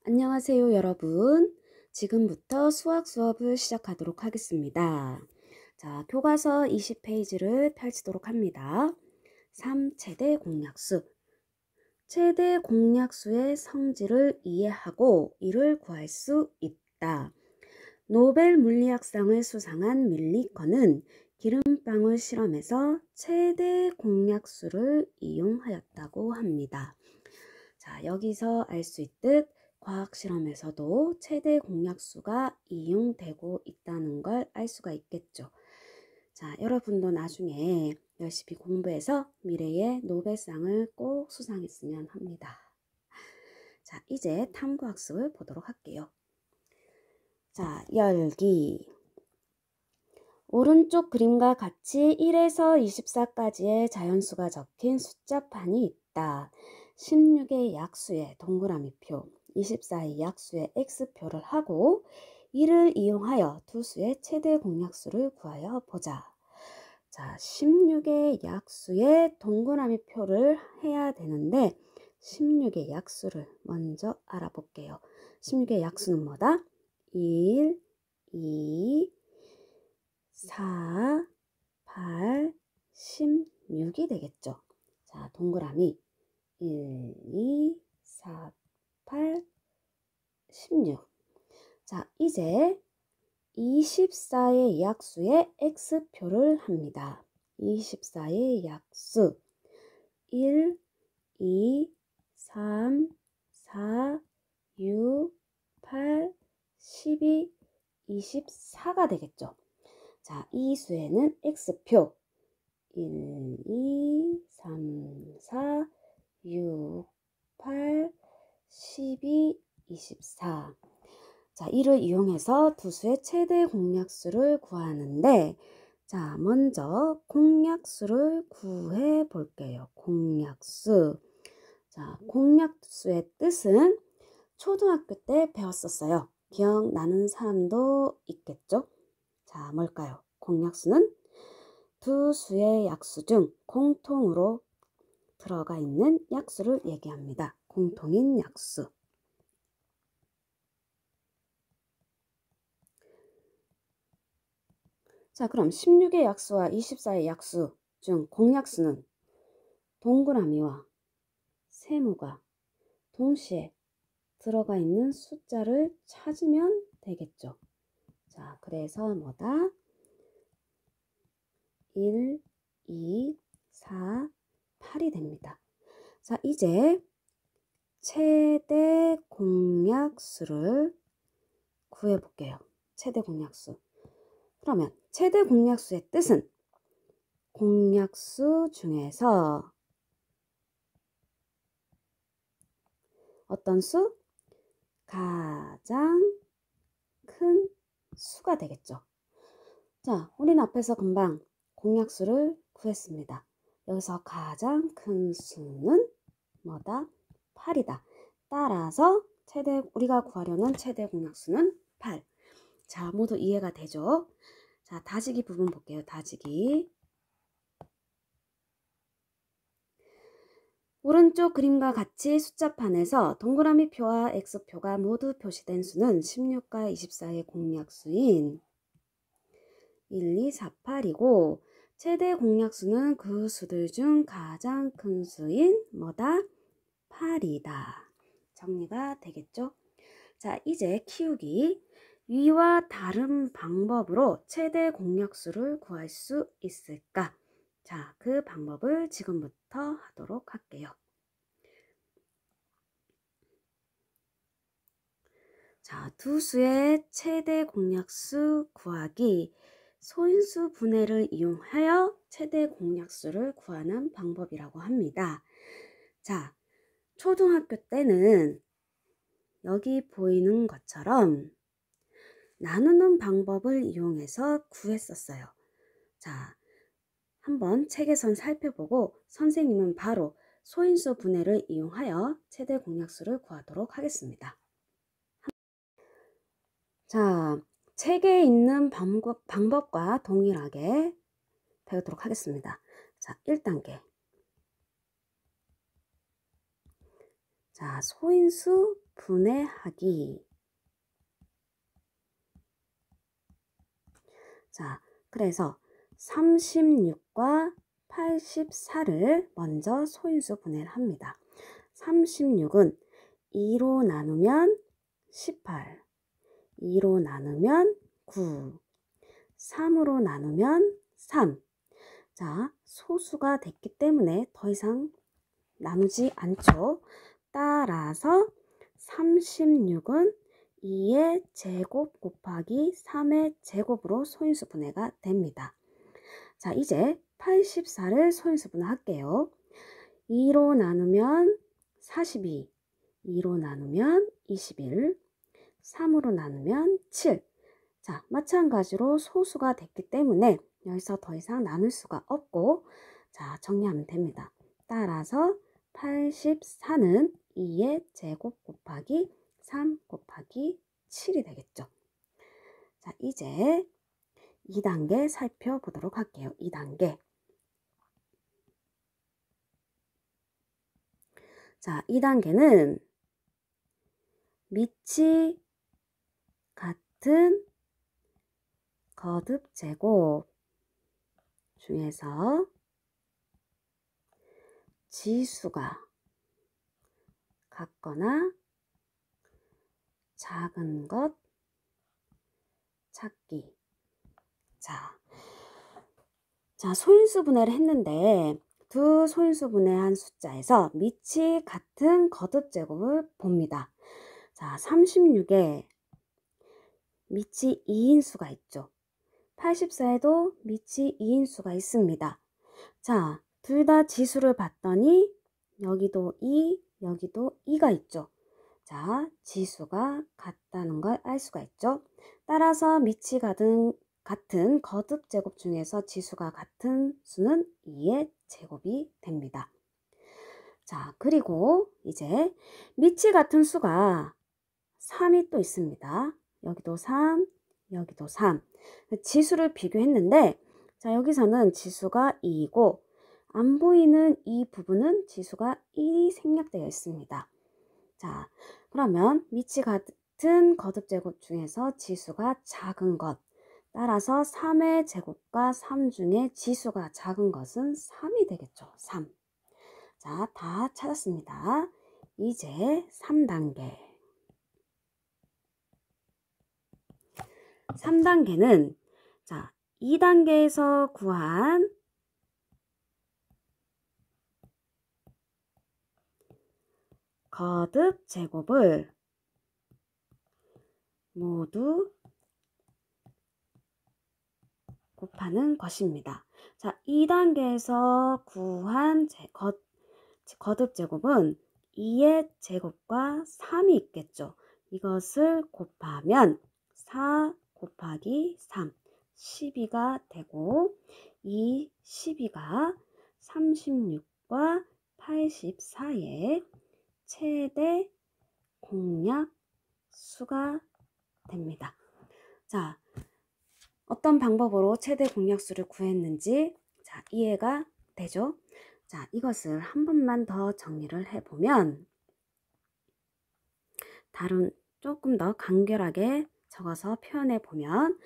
안녕하세요, 여러분. 지금부터 수학 수업을 시작하도록 하겠습니다. 자, 교과서 20페이지를 펼치도록 합니다. 3. 최대 공약수. 최대 공약수의 성질을 이해하고 이를 구할 수 있다. 노벨 물리학상을 수상한 밀리컨은 기름방울 실험에서 최대 공약수를 이용하였다고 합니다. 자, 여기서 알 수 있듯 과학 실험에서도 최대 공약수가 이용되고 있다는 걸 알 수가 있겠죠. 자, 여러분도 나중에 열심히 공부해서 미래의 노벨상을 꼭 수상했으면 합니다. 자, 이제 탐구학습을 보도록 할게요. 자, 열기. 오른쪽 그림과 같이 1에서 24까지의 자연수가 적힌 숫자판이 있다. 16의 약수의 동그라미표, 24의 약수의 x표를 하고 이를 이용하여 두 수의 최대 공약수를 구하여 보자. 자, 16의 약수의 동그라미표를 해야 되는데 16의 약수를 먼저 알아볼게요. 16의 약수는 뭐다? 1, 2, 4, 8, 16이 되겠죠. 자, 동그라미 1, 2, 4, 8, 16. 자, 이제 24의 약수의 x표를 합니다. 24의 약수 1, 2, 3, 4, 6, 8, 12, 24가 되겠죠. 자, 이 수에는 x표 1, 2, 3, 4, 6, 8, 12, 24. 자, 이를 이용해서 두 수의 최대 공약수를 구하는데, 자, 먼저 공약수를 구해 볼게요. 공약수. 자, 공약수의 뜻은 초등학교 때 배웠었어요. 기억나는 사람도 있겠죠? 자, 뭘까요? 공약수는 두 수의 약수 중 공통으로 들어가 있는 약수를 얘기합니다. 공통인 약수. 자, 그럼 16의 약수와 24의 약수 중 공약수는 동그라미와 세모가 동시에 들어가 있는 숫자를 찾으면 되겠죠. 자, 그래서 뭐다? 1, 2, 4, 8이 됩니다. 자, 이제 최대 공약수를 구해볼게요. 최대 공약수. 그러면 최대 공약수의 뜻은 공약수 중에서 어떤 수? 가장 큰 수가 되겠죠. 자, 우리는 앞에서 금방 공약수를 구했습니다. 여기서 가장 큰 수는 뭐다? 8이다. 따라서 우리가 구하려는 최대 공약수는 8. 자, 모두 이해가 되죠? 자, 다지기 부분 볼게요. 다지기. 오른쪽 그림과 같이 숫자판에서 동그라미 표와 x표가 모두 표시된 수는 16과 24의 공약수인 1, 2, 4, 8이고 최대 공약수는 그 수들 중 가장 큰 수인 뭐다? 8이다. 정리가 되겠죠? 자, 이제 키우기. 위와 다른 방법으로 최대 공약수를 구할 수 있을까? 자, 그 방법을 지금부터 하도록 할게요. 자, 두 수의 최대 공약수 구하기. 소인수 분해를 이용하여 최대 공약수를 구하는 방법이라고 합니다. 자, 초등학교 때는 여기 보이는 것처럼 나누는 방법을 이용해서 구했었어요. 자, 한번 책에선 살펴보고 선생님은 바로 소인수 분해를 이용하여 최대 공약수를 구하도록 하겠습니다. 자, 책에 있는 방법과 동일하게 배우도록 하겠습니다. 자, 1단계. 자, 소인수 분해하기. 자, 그래서 36과 84를 먼저 소인수 분해를 합니다. 36은 2로 나누면 18, 2로 나누면 9, 3으로 나누면 3. 자, 소수가 됐기 때문에 더 이상 나누지 않죠. 따라서 36은 2의 제곱 곱하기 3의 제곱으로 소인수 분해가 됩니다. 자, 이제 84를 소인수 분해할게요. 2로 나누면 42, 2로 나누면 21, 3으로 나누면 7. 자, 마찬가지로 소수가 됐기 때문에 여기서 더 이상 나눌 수가 없고, 자, 정리하면 됩니다. 따라서 84는 2의 제곱 곱하기 3 곱하기 7이 되겠죠. 자, 이제 2단계 살펴보도록 할게요. 2단계. 자, 2단계는 밑이 같은 거듭 제곱 중에서 지수가 같거나 작은 것 찾기. 자, 소인수 분해를 했는데 두 소인수 분해한 숫자에서 밑이 같은 거듭 제곱을 봅니다. 자, 36에 밑이 2인수가 있죠. 84에도 밑이 2인수가 있습니다. 자, 둘 다 지수를 봤더니 여기도 2, 여기도 2가 있죠. 자, 지수가 같다는 걸 알 수가 있죠. 따라서 밑이 같은 거듭 제곱 중에서 지수가 같은 수는 2의 제곱이 됩니다. 자, 그리고 이제 밑이 같은 수가 3이 또 있습니다. 여기도 3, 여기도 3. 지수를 비교했는데, 자, 여기서는 지수가 2이고, 안 보이는 이 부분은 지수가 1이 생략되어 있습니다. 자, 그러면 밑이 같은 거듭 제곱 중에서 지수가 작은 것. 따라서 3의 제곱과 3 중에 지수가 작은 것은 3이 되겠죠. 3. 자, 다 찾았습니다. 이제 3단계. 3단계는 자, 2단계에서 구한 거듭 제곱을 모두 곱하는 것입니다. 자, 2단계에서 구한 거듭 제곱은 2의 제곱과 3이 있겠죠. 이것을 곱하면 4 곱하기 3, 12가 되고 이 12가 36과 84의 최대 공약 수가 됩니다. 자, 어떤 방법으로 최대 공약수를 구했는지 자, 이해가 되죠? 자, 이것을 한 번만 더 정리를 해보면 조금 더 간결하게 적어서 표현해 보면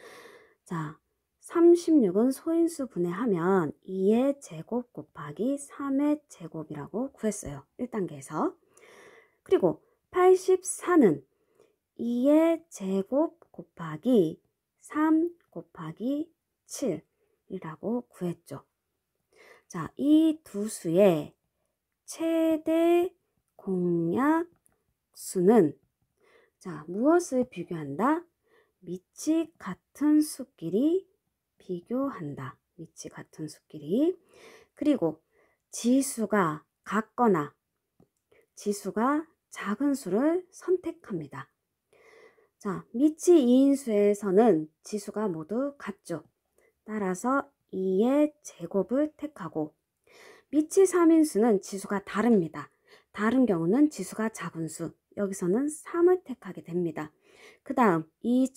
자, 36은 소인수 분해하면 2의 제곱 곱하기 3의 제곱이라고 구했어요. 1단계에서. 그리고 84는 2의 제곱 곱하기 3 곱하기 7이라고 구했죠. 자, 이 두 수의 최대 공약 수는 자, 무엇을 비교한다? 밑이 같은 수끼리 비교한다. 밑이 같은 수끼리. 그리고 지수가 같거나 지수가 작은 수를 선택합니다. 자, 밑이 2인수에서는 지수가 모두 같죠. 따라서 2의 제곱을 택하고 밑이 3인수는 지수가 다릅니다. 다른 경우는 지수가 작은 수, 여기서는 3을 택하게 됩니다. 그 다음 이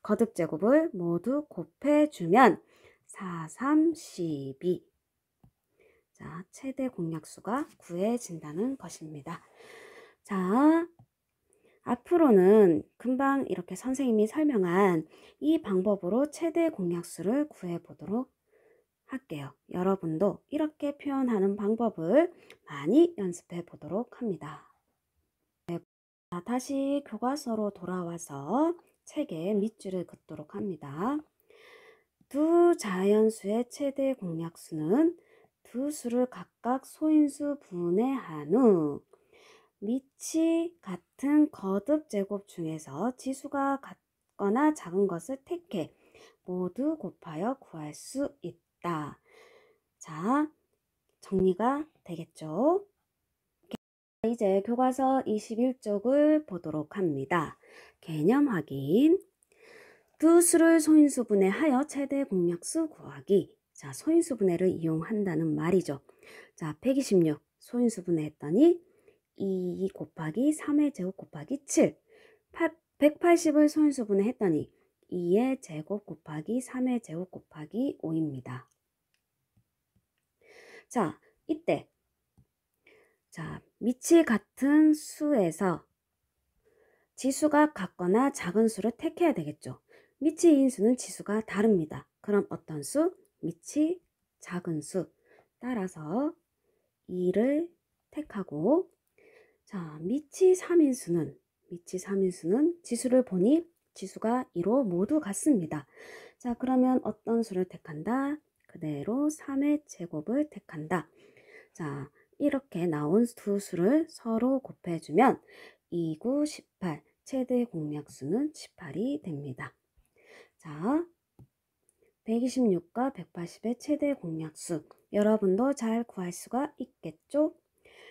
거듭 제곱을 모두 곱해주면 4, 3, 12. 자, 최대 공약수가 구해진다는 것입니다. 자, 앞으로는 금방 이렇게 선생님이 설명한 이 방법으로 최대 공약수를 구해보도록 할게요. 여러분도 이렇게 표현하는 방법을 많이 연습해 보도록 합니다. 자, 다시 교과서로 돌아와서 책의 밑줄을 긋도록 합니다. 두 자연수의 최대 공약수는 두 수를 각각 소인수 분해한 후 밑이 같은 거듭 제곱 중에서 지수가 같거나 작은 것을 택해 모두 곱하여 구할 수 있다. 자, 정리가 되겠죠? 이제 교과서 21쪽을 보도록 합니다. 개념 확인. 두 수를 소인수분해 하여 최대 공약수 구하기. 자, 소인수분해를 이용한다는 말이죠. 자, 126 소인수분해 했더니 2 곱하기 3의 제곱 곱하기 7. 180을 소인수분해 했더니 2의 제곱 곱하기 3의 제곱 곱하기 5입니다. 자, 이때 자, 밑이 같은 수에서 지수가 같거나 작은 수를 택해야 되겠죠. 밑이 2인 수는 지수가 다릅니다. 그럼 어떤 수? 밑이 작은 수. 따라서 2를 택하고, 자, 밑이 3인 수는 지수를 보니 지수가 2로 모두 같습니다. 자, 그러면 어떤 수를 택한다? 그대로 3의 제곱을 택한다. 자, 이렇게 나온 두 수를 서로 곱해주면 2, 9, 18 최대 공약수는 18이 됩니다. 자, 126과 180의 최대 공약수 여러분도 잘 구할 수가 있겠죠?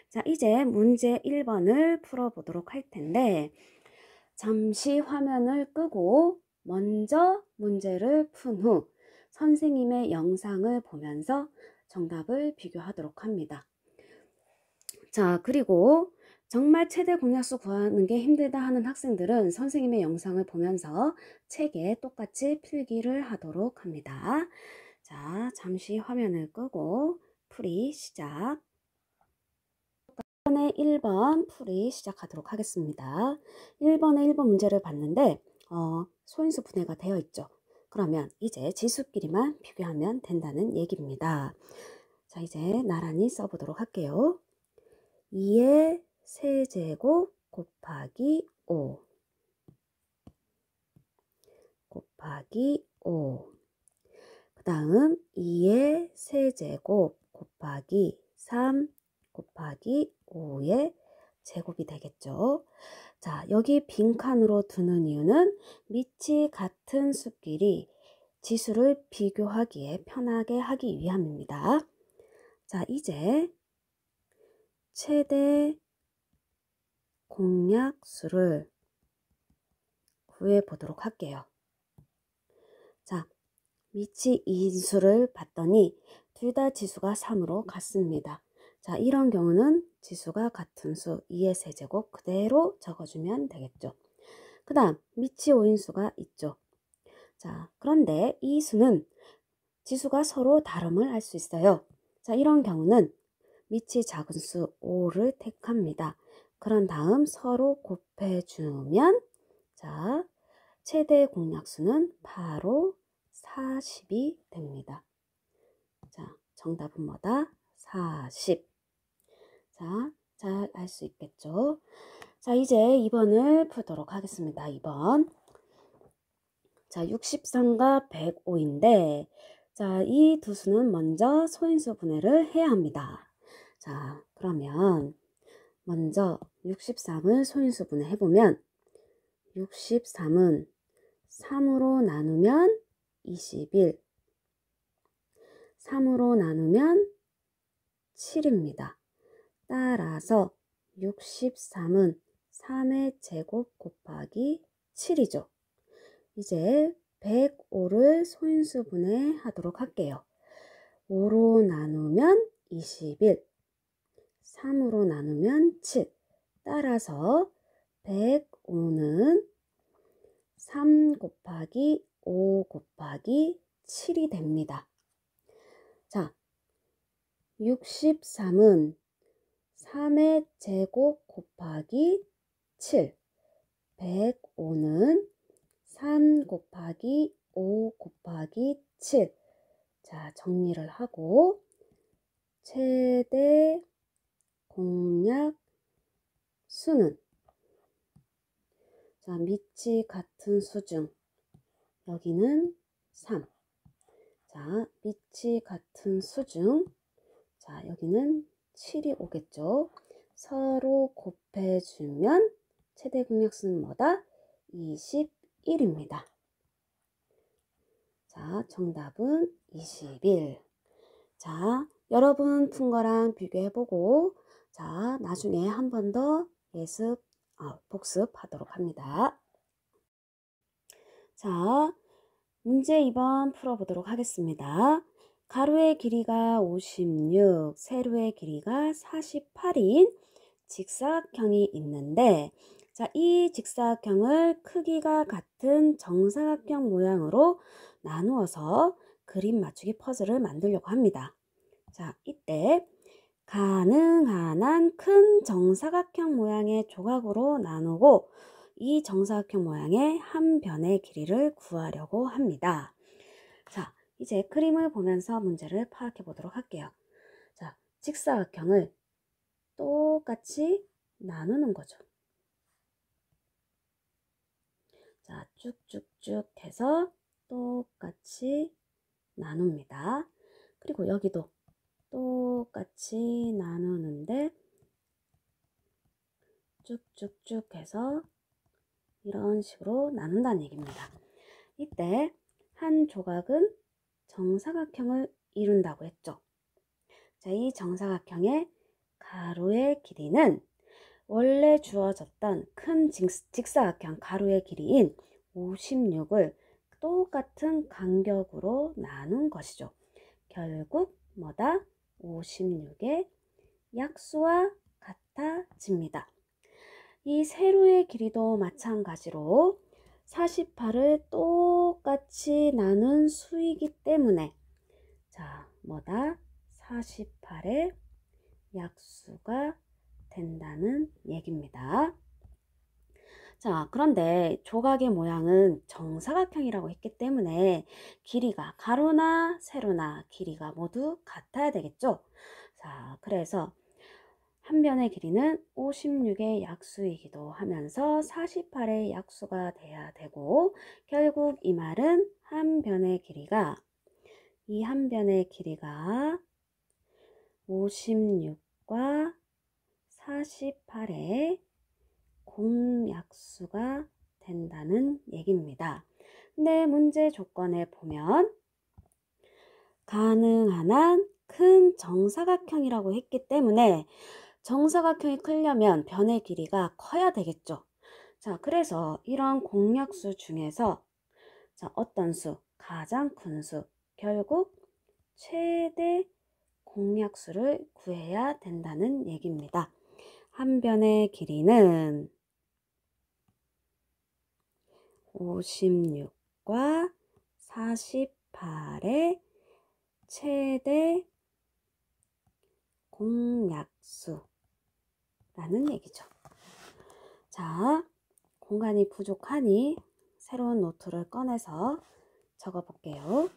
자, 이제 문제 1번을 풀어보도록 할 텐데 잠시 화면을 끄고 먼저 문제를 푼 후 선생님의 영상을 보면서 정답을 비교하도록 합니다. 자, 그리고 정말 최대 공약수 구하는 게 힘들다 하는 학생들은 선생님의 영상을 보면서 책에 똑같이 필기를 하도록 합니다. 자, 잠시 화면을 끄고 풀이 시작. 1번의 1번 풀이 시작하도록 하겠습니다. 1번의 1번 문제를 봤는데 소인수 분해가 되어 있죠. 그러면 이제 지수끼리만 비교하면 된다는 얘기입니다. 자, 이제 나란히 써보도록 할게요. 2의 세제곱 곱하기 5 곱하기 5. 그 다음 2의 세제곱 곱하기 3 곱하기 5의 제곱이 되겠죠. 자, 여기 빈칸으로 두는 이유는 밑이 같은 수끼리 지수를 비교하기에 편하게 하기 위함입니다. 자, 이제 최대 공약수를 구해보도록 할게요. 자, 밑이 2인수를 봤더니 둘 다 지수가 3으로 같습니다. 자, 이런 경우는 지수가 같은 수 2의 세제곱 그대로 적어주면 되겠죠. 그 다음 밑이 5인수가 있죠. 자, 그런데 이 수는 지수가 서로 다름을 알 수 있어요. 자, 이런 경우는 밑이 작은 수 5를 택합니다. 그런 다음 서로 곱해주면 자, 최대 공약수는 바로 40이 됩니다. 자, 정답은 뭐다? 40. 자, 잘 알 수 있겠죠? 자, 이제 2번을 풀도록 하겠습니다. 2번. 자, 63과 105인데 자, 이 두 수는 먼저 소인수 분해를 해야 합니다. 자, 그러면 먼저 63을 소인수 분해 해보면 63은 3으로 나누면 21, 3으로 나누면 7입니다. 따라서 63은 3의 제곱 곱하기 7이죠. 이제 105를 소인수 분해하도록 할게요. 5로 나누면 21, 3으로 나누면 7. 따라서 105는 3 곱하기 5 곱하기 7이 됩니다. 자, 63은 3의 제곱 곱하기 7. 105는 3 곱하기 5 곱하기 7. 자, 정리를 하고 최대 공약 수는, 자, 밑이 같은 수 중 여기는 3. 자, 밑이 같은 수 중, 자, 여기는 7이 오겠죠. 서로 곱해주면 최대 공약수는 뭐다? 21입니다. 자, 정답은 21. 자, 여러분 푼 거랑 비교해보고, 자, 나중에 한 번 더 복습하도록 합니다. 자, 문제 2번 풀어보도록 하겠습니다. 가로의 길이가 56, 세로의 길이가 48인 직사각형이 있는데, 자, 이 직사각형을 크기가 같은 정사각형 모양으로 나누어서 그림 맞추기 퍼즐을 만들려고 합니다. 자, 이때 가능한 한 큰 정사각형 모양의 조각으로 나누고 이 정사각형 모양의 한 변의 길이를 구하려고 합니다. 자, 이제 그림을 보면서 문제를 파악해 보도록 할게요. 자, 직사각형을 똑같이 나누는 거죠. 자, 쭉쭉쭉 해서 똑같이 나눕니다. 그리고 여기도 똑같이 나누는데 쭉쭉쭉 해서 이런 식으로 나눈다는 얘기입니다. 이때 한 조각은 정사각형을 이룬다고 했죠. 자, 이 정사각형의 가로의 길이는 원래 주어졌던 큰 직사각형 가로의 길이인 56을 똑같은 간격으로 나눈 것이죠. 결국 뭐다? 56의 약수와 같아집니다. 이 세로의 길이도 마찬가지로 48을 똑같이 나눈 수이기 때문에, 자, 뭐다? 48의 약수가 된다는 얘기입니다. 자, 그런데 조각의 모양은 정사각형이라고 했기 때문에 길이가 가로나 세로나 길이가 모두 같아야 되겠죠. 자, 그래서 한 변의 길이는 56의 약수이기도 하면서 48의 약수가 돼야 되고, 결국 이 말은 한 변의 길이가, 이 한 변의 길이가 56과 48의 공약수가 된다는 얘기입니다. 근데 문제 조건에 보면 가능한 한 큰 정사각형이라고 했기 때문에 정사각형이 크려면 변의 길이가 커야 되겠죠. 자, 그래서 이런 공약수 중에서, 자, 어떤 수? 가장 큰 수. 결국 최대 공약수를 구해야 된다는 얘기입니다. 한 변의 길이는 56과 48의 최대 공약수라는 얘기죠. 자, 공간이 부족하니 새로운 노트를 꺼내서 적어 볼게요.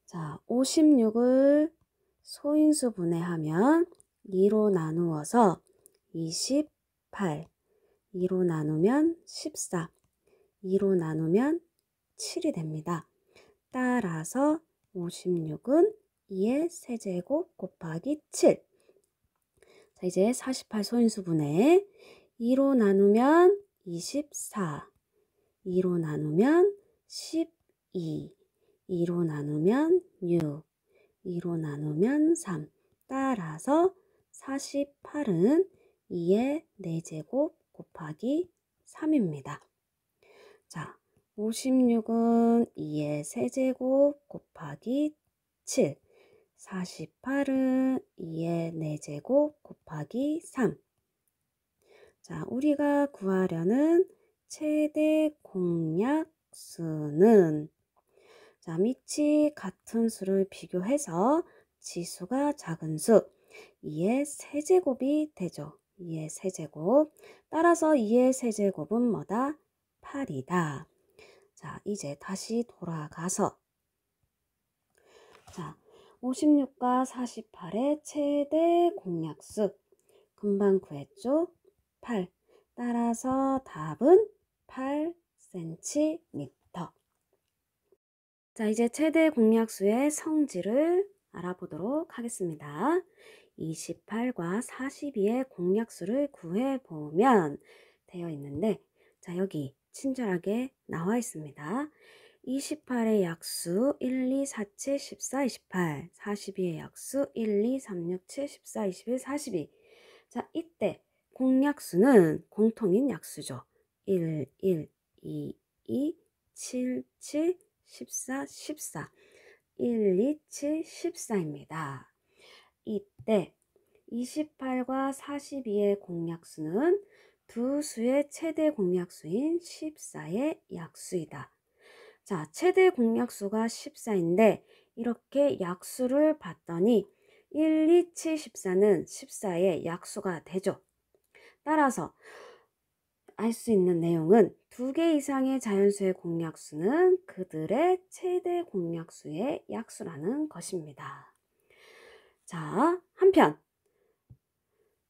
자, 56을 소인수 분해하면 2로 나누어서 28, 2로 나누면 14, 2로 나누면 7이 됩니다. 따라서 56은 2의 세제곱 곱하기 7. 자, 이제 48 소인수 분해 2로 나누면 24, 2로 나누면 12, 2로 나누면 6, 2로 나누면 3. 따라서 48은 2의 4제곱 곱하기 3입니다. 자, 56은 2의 세제곱 곱하기 7. 48은 2의 4제곱 곱하기 3. 자, 우리가 구하려는 최대 공약수는, 자, 밑이 같은 수를 비교해서 지수가 작은 수 2의 세제곱이 되죠. 2의 세제곱. 따라서 2의 세제곱은 뭐다? 8이다. 자, 이제 다시 돌아가서 자, 56과 48의 최대 공약수 금방 구했죠? 8. 따라서 답은 8cm. 자, 이제 최대 공약수의 성질을 알아보도록 하겠습니다. 28과 42의 공약수를 구해보면 되어 있는데, 자, 여기 친절하게 나와 있습니다. 28의 약수 1, 2, 4, 7, 14, 28, 42의 약수 1, 2, 3, 6, 7, 14, 21, 42. 자, 이때 공약수는 공통인 약수죠. 1, 1, 2, 2, 7, 7, 14, 14, 1, 2, 7, 14입니다. 이때 28과 42의 공약수는 두 수의 최대 공약수인 14의 약수이다. 자, 최대 공약수가 14인데 이렇게 약수를 봤더니 1, 2, 7, 14는 14의 약수가 되죠. 따라서 알 수 있는 내용은 두 개 이상의 자연수의 공약수는 그들의 최대 공약수의 약수라는 것입니다. 자, 한편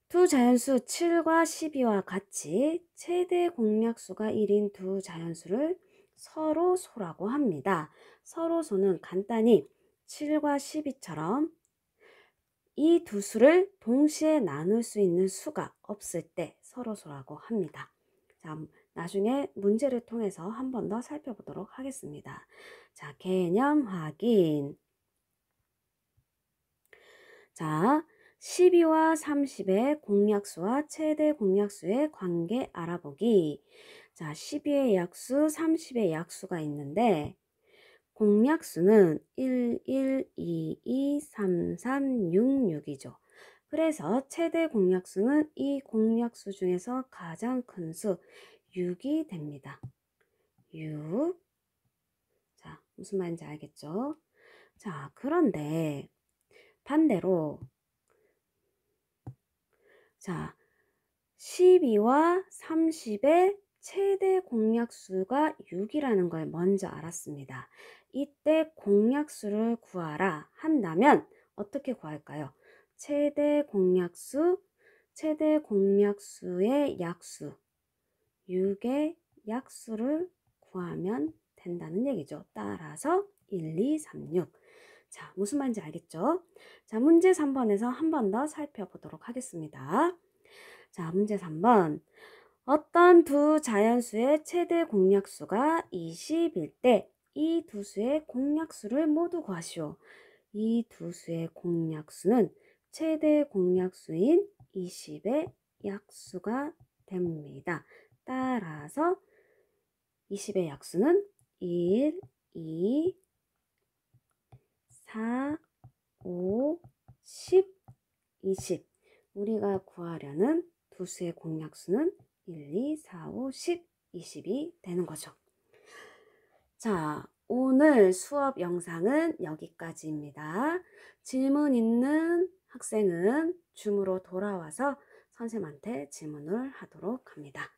두 자연수 7과 12와 같이 최대 공약수가 1인 두 자연수를 서로소라고 합니다. 서로소는 간단히 7과 12처럼 이 두 수를 동시에 나눌 수 있는 수가 없을 때 서로소라고 합니다. 자, 나중에 문제를 통해서 한 번 더 살펴보도록 하겠습니다. 자, 개념 확인. 자, 12와 30의 공약수와 최대 공약수의 관계 알아보기. 자, 12의 약수, 30의 약수가 있는데 공약수는 1, 1, 2, 2, 3, 3, 6, 6이죠. 그래서 최대 공약수는 이 공약수 중에서 가장 큰 수 6이 됩니다. 6. 자, 무슨 말인지 알겠죠? 자, 그런데 반대로 자, 12와 30의 최대 공약수가 6이라는 걸 먼저 알았습니다. 이때 공약수를 구하라 한다면 어떻게 구할까요? 최대 공약수의 약수, 6의 약수를 구하면 된다는 얘기죠. 따라서 1, 2, 3, 6. 자, 무슨 말인지 알겠죠? 자, 문제 3번에서 한 번 더 살펴보도록 하겠습니다. 자, 문제 3번. 어떤 두 자연수의 최대 공약수가 20일 때 이 두 수의 공약수를 모두 구하시오. 이 두 수의 공약수는 최대 공약수인 20의 약수가 됩니다. 따라서 20의 약수는 1, 2, 4, 5, 10, 20. 우리가 구하려는 두 수의 공약수는 1, 2, 4, 5, 10, 20이 되는 거죠. 자, 오늘 수업 영상은 여기까지입니다. 질문 있는 학생은 줌으로 돌아와서 선생님한테 질문을 하도록 합니다.